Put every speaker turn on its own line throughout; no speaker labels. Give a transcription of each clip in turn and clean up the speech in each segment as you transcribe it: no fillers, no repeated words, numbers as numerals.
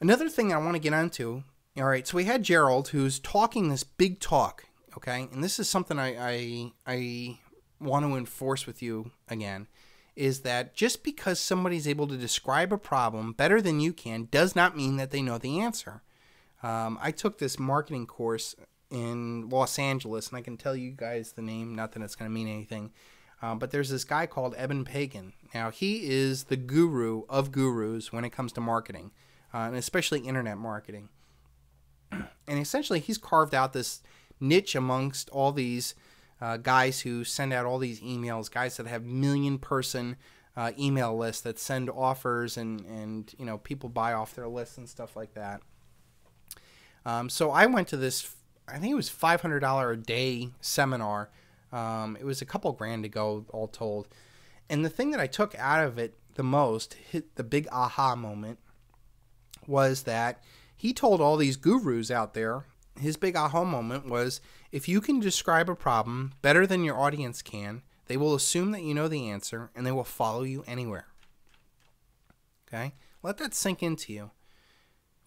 Another thing I want to get onto, all right, so we had Gerald who's talking this big talk, okay? And this is something I want to enforce with you again, is that just because somebody's able to describe a problem better than you can does not mean that they know the answer. I took this marketing course in Los Angeles, and I can tell you guys the name, not that it's going to mean anything, but there's this guy called Eben Pagan. Now, he is the guru of gurus when it comes to marketing, and especially internet marketing. And essentially, he's carved out this niche amongst all these guys who send out all these emails, guys that have million-person email lists that send offers and you know, people buy off their lists and stuff like that. So I went to this, I think it was $500 a day seminar. It was a couple grand to go, all told. And the thing that I took out of it the most, hit the big aha moment, was that he told all these gurus out there, his big aha moment was, if you can describe a problem better than your audience can, they will assume that you know the answer and they will follow you anywhere. Okay? Let that sink into you.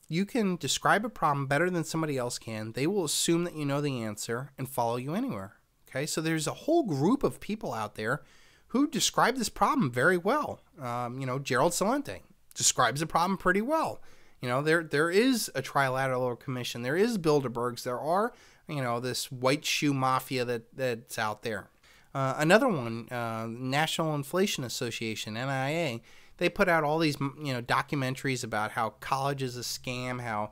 You can describe a problem better than somebody else can, they will assume that you know the answer and follow you anywhere. Okay? So there's a whole group of people out there who describe this problem very well. You know, Gerald Celente describes the problem pretty well. You know, there is a Trilateral Commission, there is Bilderbergs, there are, you know, this white shoe mafia that's out there. Another one, National Inflation Association, NIA, they put out all these, you know, documentaries about how college is a scam, how,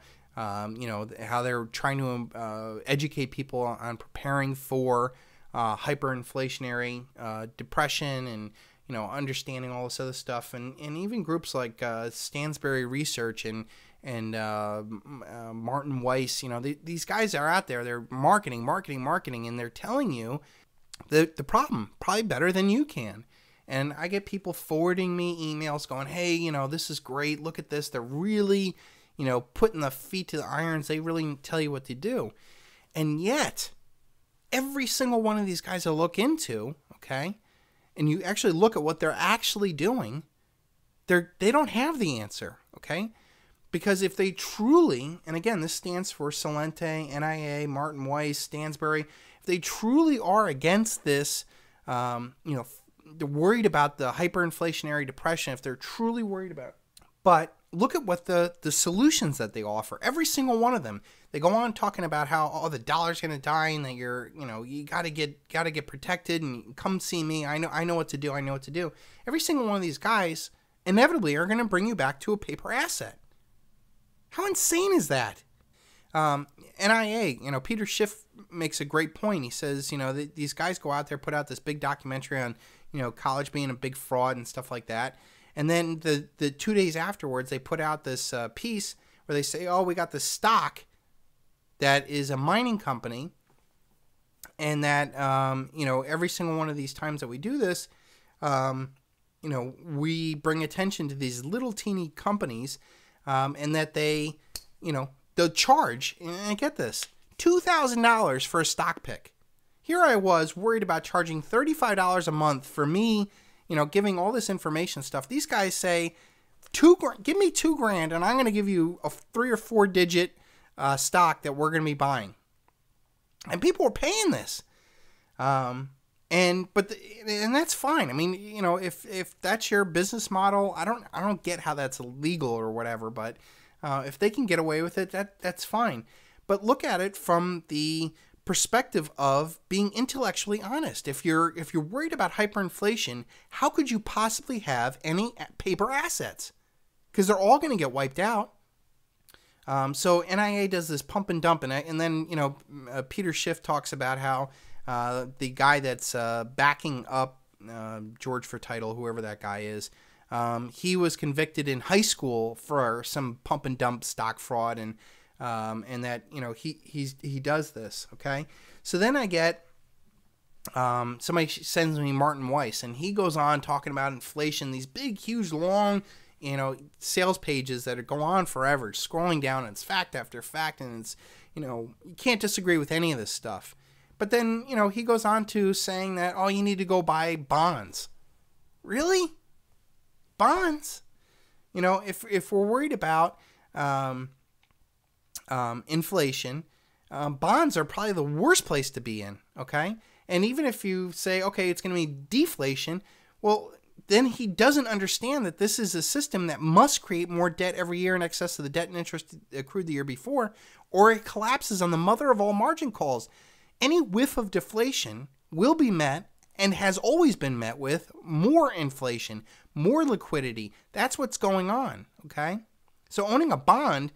you know, how they're trying to educate people on preparing for hyperinflationary depression and, you know, understanding all this other stuff, and even groups like Stansberry Research and Martin Weiss. You know, these guys are out there. They're marketing, and they're telling you the problem probably better than you can. And I get people forwarding me emails going, hey, you know, this is great. Look at this. They're really, you know, putting the feet to the irons. They really tell you what to do. And yet, every single one of these guys I look into, okay, and you actually look at what they're actually doing, they don't have the answer, okay? Because if they truly, and again, this stands for Celente, NIA, Martin Weiss, Stansberry, if they truly are against this, you know, they're worried about the hyperinflationary depression, if they're truly worried about it. But look at what the solutions that they offer. Every single one of them. They go on talking about how, oh, the dollar's going to die and that you're, you know, you got to get protected and come see me. I know what to do. I know what to do. Every single one of these guys inevitably are going to bring you back to a paper asset. How insane is that? NIA, you know, Peter Schiff makes a great point. He says, you know, these guys go out there, put out this big documentary on, you know, college being a big fraud and stuff like that. And then the 2 days afterwards, they put out this piece where they say, oh, we got this stock that is a mining company, and that, you know, every single one of these times that we do this, you know, we bring attention to these little teeny companies, and that they, you know, they'll charge, and get this, $2,000 for a stock pick. Here I was worried about charging $35 a month for me, you know, giving all this information stuff. These guys say, give me $2,000 and I'm going to give you a 3 or 4 digit stock that we're going to be buying. And people are paying this. And that's fine. I mean, you know, if that's your business model, I don't get how that's illegal or whatever, but if they can get away with it, that's fine. But look at it from the perspective of being intellectually honest. If you're worried about hyperinflation, how could you possibly have any paper assets? Because they're all going to get wiped out. So NIA does this pump and dump, and then, you know, Peter Schiff talks about how the guy that's backing up George for Title, whoever that guy is, he was convicted in high school for some pump and dump stock fraud, and that, you know, he does this. Okay, so then I get somebody sends me Martin Weiss, and he goes on talking about inflation, these big, huge, long, you know, sales pages that go on forever, scrolling down, and it's fact after fact, and it's, you know, you can't disagree with any of this stuff. But then, you know, he goes on to saying that, oh, you need to go buy bonds. Really? Bonds? You know, if we're worried about um, inflation, bonds are probably the worst place to be in, okay? And even if you say, okay, it's going to be deflation, well, then he doesn't understand that this is a system that must create more debt every year in excess of the debt and interest accrued the year before, or it collapses on the mother of all margin calls. Any whiff of deflation will be met, and has always been met with, more inflation, more liquidity. That's what's going on, okay? So owning a bond,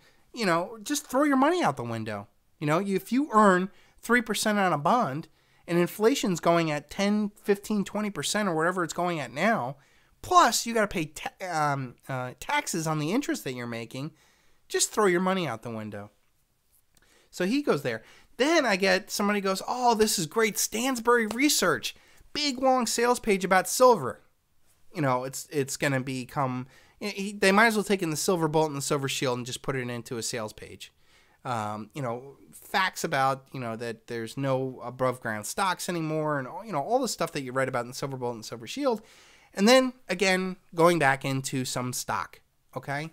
just throw your money out the window. If you earn 3% on a bond and inflation's going at 10, 15, 20% or whatever it's going at now, plus you got to pay taxes on the interest that you're making, just throw your money out the window. So he goes there. Then I get somebody goes, oh, this is great Stansberry research. Big long sales page about silver. It's going to become, they might as well take in the silver bullet and the silver shield and just put it into a sales page. Facts about, that there's no above ground stocks anymore, and, all the stuff that you read about in the silver bullet and silver shield. And then again, going back into some stock. Okay.